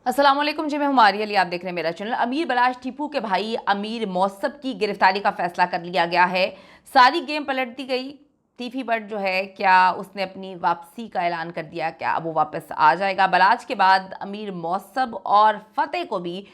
अस्सलाम वालेकुम जी, मैं हुमारी अली, आप देख रहे हैं मेरा चैनल। अमीर बलाश टीपू के भाई अमीर मौसब की गिरफ्तारी का फैसला कर लिया गया है। सारी गेम पलट दी गई। टीफी बट जो है, क्या उसने अपनी वापसी का ऐलान कर दिया? क्या अब वो वापस आ जाएगा? बलाश के बाद अमीर मौसब और फतेह को भी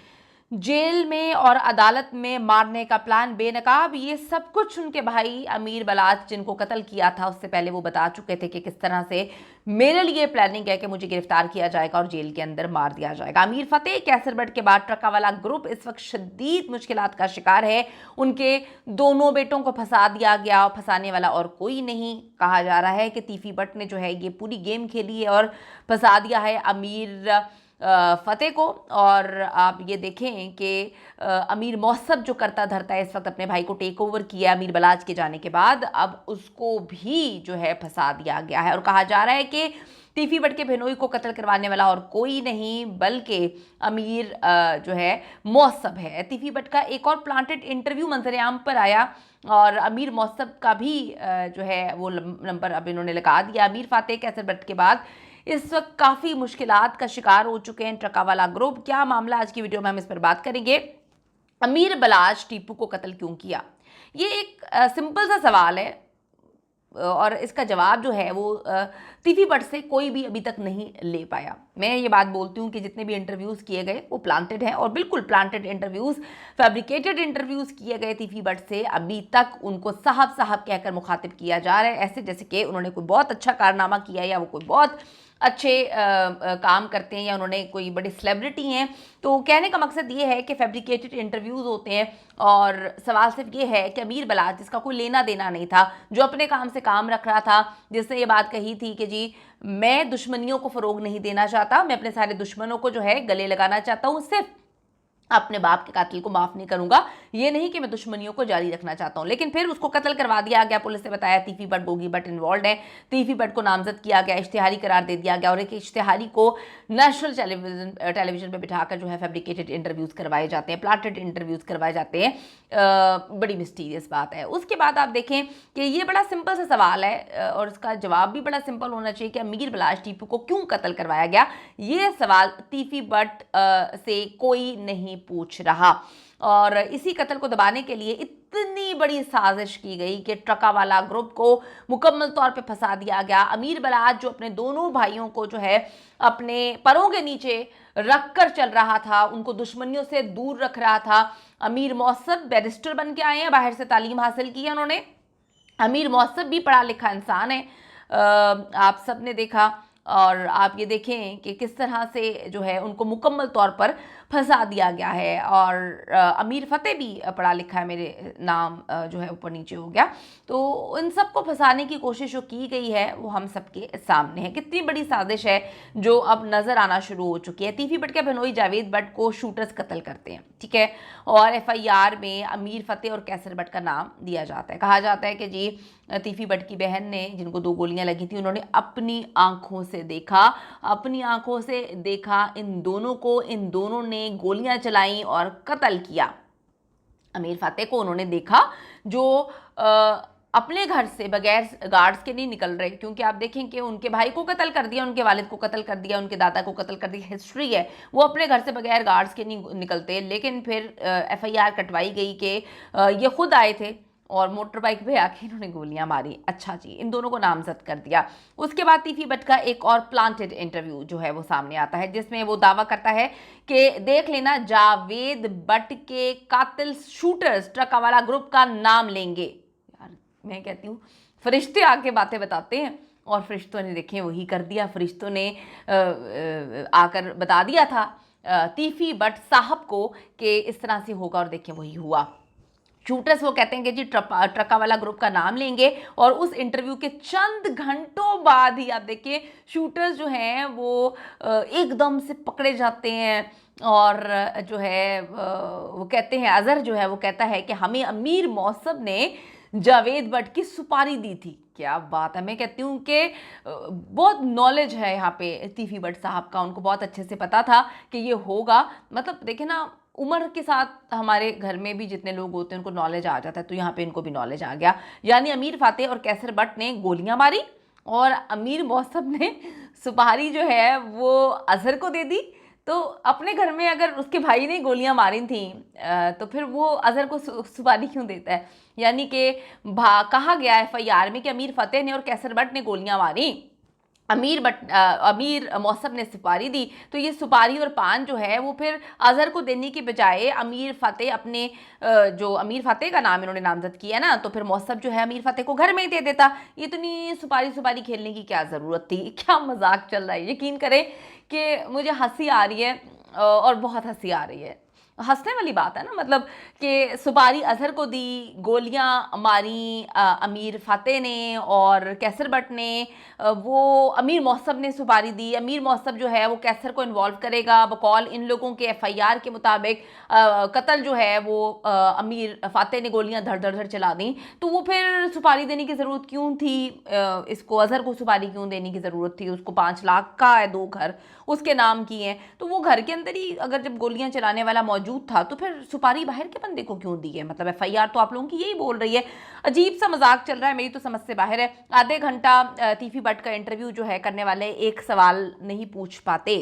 जेल में और अदालत में मारने का प्लान बेनकाब। ये सब कुछ उनके भाई अमीर बलाच, जिनको कत्ल किया था, उससे पहले वो बता चुके थे कि किस तरह से मेरे लिए प्लानिंग है कि मुझे गिरफ्तार किया जाएगा और जेल के अंदर मार दिया जाएगा। अमीर फतेह कैसर बट के बाद ट्रका वाला ग्रुप इस वक्त शदीद मुश्किलात का शिकार है। उनके दोनों बेटों को फंसा दिया गया और फंसाने वाला और कोई नहीं। कहा जा रहा है कि तीफी बट ने जो है ये पूरी गेम खेली है और फंसा दिया है अमीर फतेह को। और आप ये देखें कि अमीर मौसब जो करता धरता है इस वक्त, अपने भाई को टेक ओवर किया अमीर बलाच के जाने के बाद, अब उसको भी जो है फंसा दिया गया है। और कहा जा रहा है कि तीफी बट के बहनोई को कत्ल करवाने वाला और कोई नहीं बल्कि अमीर जो है मौसब है। तीफी बट का एक और प्लांटेड इंटरव्यू मंजरेआम पर आया और अमीर मौसब का भी जो है वो नंबर अब इन्होंने लगा दिया। अमीर फातेह कैसर बट के बाद इस वक्त काफ़ी मुश्किलात का शिकार हो चुके हैं ट्रका वाला ग्रुप। क्या मामला, आज की वीडियो में हम इस पर बात करेंगे। अमीर बलाश टीपू को कत्ल क्यों किया? ये एक सिंपल सा सवाल है और इसका जवाब जो है वो तीफी बट से कोई भी अभी तक नहीं ले पाया। मैं ये बात बोलती हूँ कि जितने भी इंटरव्यूज़ किए गए वो प्लांटेड हैं और बिल्कुल प्लांटेड इंटरव्यूज़, फैब्रिकेटेड इंटरव्यूज़ किए गए तीफी बट से। अभी तक उनको साहब साहब कहकर मुखातिब किया जा रहा है, ऐसे जैसे कि उन्होंने कोई बहुत अच्छा कारनामा किया या वो कोई बहुत अच्छे काम करते हैं या उन्होंने कोई बड़ी सेलिब्रिटी हैं। तो कहने का मकसद ये है कि फैब्रिकेटेड इंटरव्यूज़ होते हैं और सवाल सिर्फ ये है कि अमीर बलाच, जिसका कोई लेना देना नहीं था, जो अपने काम से काम रख रहा था, जिसने ये बात कही थी कि जी मैं दुश्मनियों को फ़रोग नहीं देना चाहता, मैं अपने सारे दुश्मनों को जो है गले लगाना चाहता हूँ, सिर्फ अपने बाप के कातिल को माफ़ नहीं करूंगा, ये नहीं कि मैं दुश्मनियों को जारी रखना चाहता हूँ। लेकिन फिर उसको कत्ल करवा दिया गया। पुलिस ने बताया तीफी बट, गोगी बट इन्वॉल्व है। तीफी बट को नामजद किया गया, इश्तिहारी करार दे दिया गया और एक इश्तिहारी को नेशनल टेलीविजन पर बिठाकर जो है फैब्रिकेटेड इंटरव्यूज़ करवाए जाते हैं, प्लांटेड इंटरव्यूज़ करवाए जाते हैं। बड़ी मिस्टीरियस बात है। उसके बाद आप देखें कि ये बड़ा सिंपल सा सवाल है और इसका जवाब भी बड़ा सिंपल होना चाहिए कि अमीर बलाश टीपू को क्यों कत्ल करवाया गया। ये सवाल तीफी बट से कोई नहीं पूछ रहा और इसी कत्ल को दबाने के लिए इतनी बड़ी साजिश की गई कि ट्रका वाला ग्रुप को मुकम्मल तौर पे फंसा दिया गया। अमीर बलाच जो अपने दोनों भाइयों को जो है अपने पैरों के नीचे रख कर चल रहा था, उनको दुश्मनियों से दूर रख रहा था। अमीर मौसब बैरिस्टर बन के आए हैं, बाहर से तालीम हासिल की है उन्होंने। अमीर मौसब भी पढ़ा लिखा इंसान है, आप सब ने देखा। और आप ये देखें कि किस तरह से जो है उनको मुकम्मल तौर पर फंसा दिया गया है। और अमीर फतेह भी पढ़ा लिखा है, मेरे नाम जो है ऊपर नीचे हो गया। तो इन सबको फंसाने की कोशिश जो की गई है वो हम सबके सामने है। कितनी बड़ी साजिश है जो अब नज़र आना शुरू हो चुकी है। तीफी बट के बहनोई जावेद बट को शूटर्स कत्ल करते हैं, ठीक है, और FIR में अमीर फतेह और कैसर बट का नाम दिया जाता है। कहा जाता है कि जी तीफी बट की बहन ने, जिनको 2 गोलियां लगी थी, उन्होंने अपनी आंखों से देखा, अपनी आंखों से देखा इन दोनों को, इन दोनों ने गोलियां चलाई और कत्ल किया। अमीर फतेह को उन्होंने देखा जो अपने घर से बगैर गार्ड्स के नहीं निकल रहे, क्योंकि आप देखें कि उनके भाई को कत्ल कर दिया, उनके वालिद को कत्ल कर दिया, उनके दादा को कत्ल कर दिया, हिस्ट्री है। वो अपने घर से बगैर गार्ड्स के नहीं निकलते। लेकिन फिर FIR कटवाई गई कि ये खुद आए थे और मोटर बाइक पे आके इन्होंने गोलियां मारी। अच्छा जी, इन दोनों को नामजद कर दिया। उसके बाद तीफी बट का एक और प्लांटेड इंटरव्यू जो है वो सामने आता है, जिसमें वो दावा करता है कि देख लेना, जावेद बट के कातिल शूटर्स ट्रका वाला ग्रुप का नाम लेंगे। यार मैं कहती हूँ फरिश्ते आके बातें बताते हैं और फरिश्तों ने देखें वही कर दिया। फरिश्तों ने आकर बता दिया था तीफी बट साहब को कि इस तरह से होगा और देखें वही हुआ। शूटर्स वो कहते हैं कि जी ट्रका वाला ग्रुप का नाम लेंगे और उस इंटरव्यू के चंद घंटों बाद ही आप देखिए शूटर्स जो हैं वो एकदम से पकड़े जाते हैं और जो है वो कहते हैं, अजहर जो है वो कहता है कि हमें अमीर मौसब ने जावेद बट की सुपारी दी थी। क्या बात है! मैं कहती हूँ कि बहुत नॉलेज है यहाँ पे तीफी बट साहब का, उनको बहुत अच्छे से पता था कि ये होगा। मतलब देखे ना, उम्र के साथ हमारे घर में भी जितने लोग होते हैं उनको नॉलेज आ जाता है, तो यहाँ पे इनको भी नॉलेज आ गया। यानी अमीर फातेह और कैसर बट ने गोलियां मारी और अमीर मौसब ने सुपारी जो है वो अजहर को दे दी तो अपने घर में अगर उसके भाई ने गोलियां मारी थी तो फिर वो अजहर को सुपारी क्यों देता है? यानी कि कहा गया है एफआईआर में कि अमीर फतेह ने और कैसर बट ने गोलियां मारी, अमीर मौसम ने सुपारी दी, तो ये सुपारी और पान जो है वो फिर अजहर को देने की बजाय अमीर फतेह अपने जो अमीर फतेह का नाम इन्होंने नामजद किया ना, तो फिर मौसम जो है अमीर फतेह को घर में ही दे देता। इतनी सुपारी सुपारी खेलने की क्या ज़रूरत थी? क्या मजाक चल रहा है? यकीन करें कि मुझे हंसी आ रही है और बहुत हंसी आ रही है। हंसने वाली बात है ना, मतलब कि सुपारी अजहर को दी, गोलियां मारी अमीर फतेह ने और कैसर बट ने, वो अमीर मौसम ने सुपारी दी। अमीर मौसम जो है वो कैसर को इन्वॉल्व करेगा, बकौल इन लोगों के एफआईआर के मुताबिक कत्ल जो है वो अमीर फतेह ने गोलियां धड़ धड़ धड़ चला दी। तो वो फिर सुपारी देने की ज़रूरत क्यों थी? इसको अजहर को सुपारी क्यों देने की ज़रूरत थी? उसको 5 लाख का है, 2 घर उसके नाम की हैं, तो वो घर के अंदर ही अगर जब गोलियां चलाने वाला मौजूद था तो फिर सुपारी बाहर के बंदे को क्यों दी है? मतलब एफआईआर तो आप लोगों की यही बोल रही है। अजीब सा मजाक चल रहा है, मेरी तो समझ से बाहर है। आधे घंटा तीफी बट का इंटरव्यू जो है करने वाले एक सवाल नहीं पूछ पाते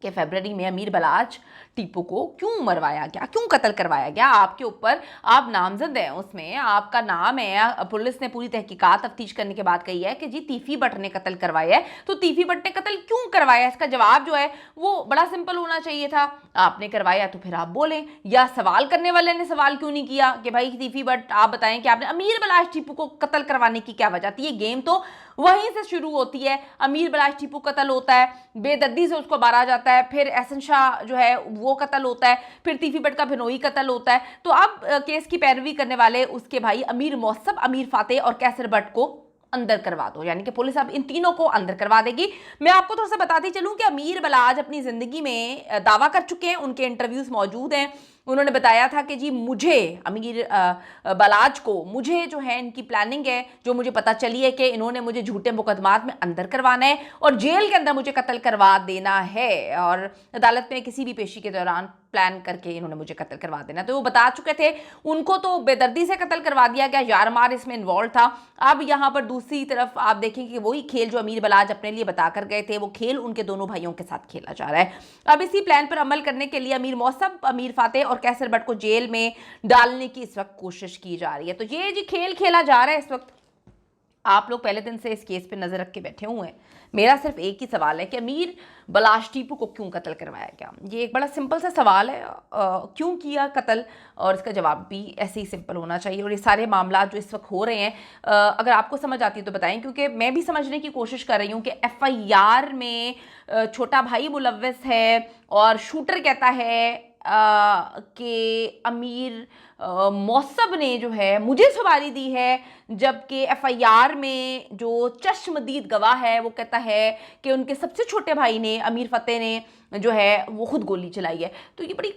कि फरवरी में अमीर बलाच टीपू को क्यों मरवाया गया, क्यों कत्ल करवाया गया? आपके ऊपर आप नामजद हैं, उसमें आपका नाम है। पुलिस ने पूरी तहकीकात तफ्तीश करने के बाद कही है कि जी तीफी बट ने कत्ल करवाया है। तो तीफी बट ने कत्ल क्यों करवाया? इसका जवाब जो है वो बड़ा सिंपल होना चाहिए था। आपने करवाया तो फिर आप बोलें, या सवाल करने वाले ने सवाल क्यों नहीं किया कि भाई तीफी बट आप बताएं कि आपने अमीर बलाच टीपू को कत्ल करवाने की क्या वजह थी? ये गेम तो वहीं से शुरू होती है। अमीर बलाच टीपू कत्ल होता है, बेदर्दी से उसको मारा जाता है, फिर एहसन शाह जो है वो कत्ल होता है, फिर तीफी बट का भिनोई कत्ल होता है। तो अब केस की पैरवी करने वाले उसके भाई अमीर मौसम, अमीर फातेह और कैसर बट को अंदर करवा दो, यानी कि पुलिस अब इन तीनों को अंदर करवा देगी। मैं आपको थोड़ा सा बताती चलूं कि अमीर बलाच अपनी जिंदगी में दावा कर चुके हैं, उनके इंटरव्यूज मौजूद हैं। उन्होंने बताया था कि जी मुझे अमीर बलाच को, मुझे जो है इनकी प्लानिंग है, जो मुझे पता चली है कि इन्होंने मुझे झूठे मुकदमात में अंदर करवाना है और जेल के अंदर मुझे कत्ल करवा देना है, और अदालत में किसी भी पेशी के दौरान प्लान करके इन्होंने मुझे कत्ल करवा देना। तो वो बता चुके थे। उनको तो बेदर्दी से कत्ल करवा दिया गया, यार मार इसमें इन्वॉल्व था। अब यहाँ पर दूसरी तरफ आप देखें कि वही खेल जो अमीर बलाच अपने लिए बता कर गए थे, वो खेल उनके दोनों भाइयों के साथ खेला जा रहा है। अब इसी प्लान पर अमल करने के लिए अमीर मौसम, अमीर फातेह और कैसर बट को जेल में डालने की इस वक्त कोशिश की जा रही है। तो ये जी खेल खेला जा रहा है इस वक्त। आप लोग पहले दिन से इस केस पे नजर रख के बैठे हुए हैं। मेरा सिर्फ एक ही सवाल है कि अमीर बलाच टीपू को क्यों कत्ल करवाया गया? ये एक बड़ा सिंपल सा सवाल है। क्यों किया कत्ल? और इसका जवाब भी ऐसे ही सिंपल होना चाहिए। और ये सारे मामला जो इस वक्त हो रहे हैं, अगर आपको समझ आती है तो बताएं, क्योंकि मैं भी समझने की कोशिश कर रही हूँ कि एफआईआर में छोटा भाई मुलव्वस है और शूटर कहता है कि अमीर मौसम ने जो है मुझे सवारी दी है, जबकि एफआईआर में जो चश्मदीद गवाह है वो कहता है कि उनके सबसे छोटे भाई ने, अमीर फतेह ने जो है वो खुद गोली चलाई है। तो ये बड़ी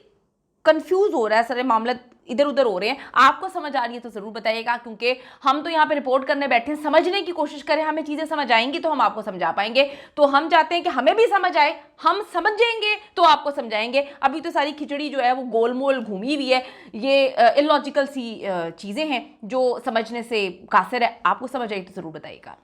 कंफ्यूज हो रहा है, सारे मामले इधर उधर हो रहे हैं। आपको समझ आ रही है तो ज़रूर बताइएगा, क्योंकि हम तो यहाँ पे रिपोर्ट करने बैठे हैं, समझने की कोशिश करें, हमें चीज़ें समझ आएंगी तो हम आपको समझा पाएंगे। तो हम चाहते हैं कि हमें भी समझ आए, हम समझ जाएंगे तो आपको समझाएंगे। अभी तो सारी खिचड़ी जो है वो गोलमोल घूमी हुई है, ये इलॉजिकल सी चीज़ें हैं जो समझने से कासिर है। आपको समझ आई तो ज़रूर बताइएगा।